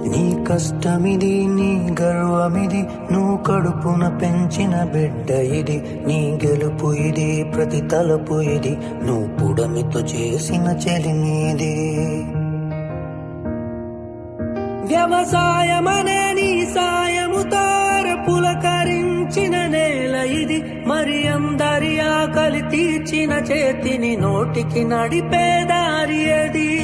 నీ కష్టమిది, నీ గర్వమిది, నువ్వు కడుపున పెంచిన బిడ్డ ఇది. నీ గెలుపు ఇది, ప్రతి తలపు ఇది, నువ్వు పుడమితో చేసిన చెలిమీది. వ్యవసాయమనే నీ సాయముతో పులకరించిన నేల ఇది. మరి అందరి ఆకలి తీర్చిన చేతిని నోటికి నడిపేదారి అది.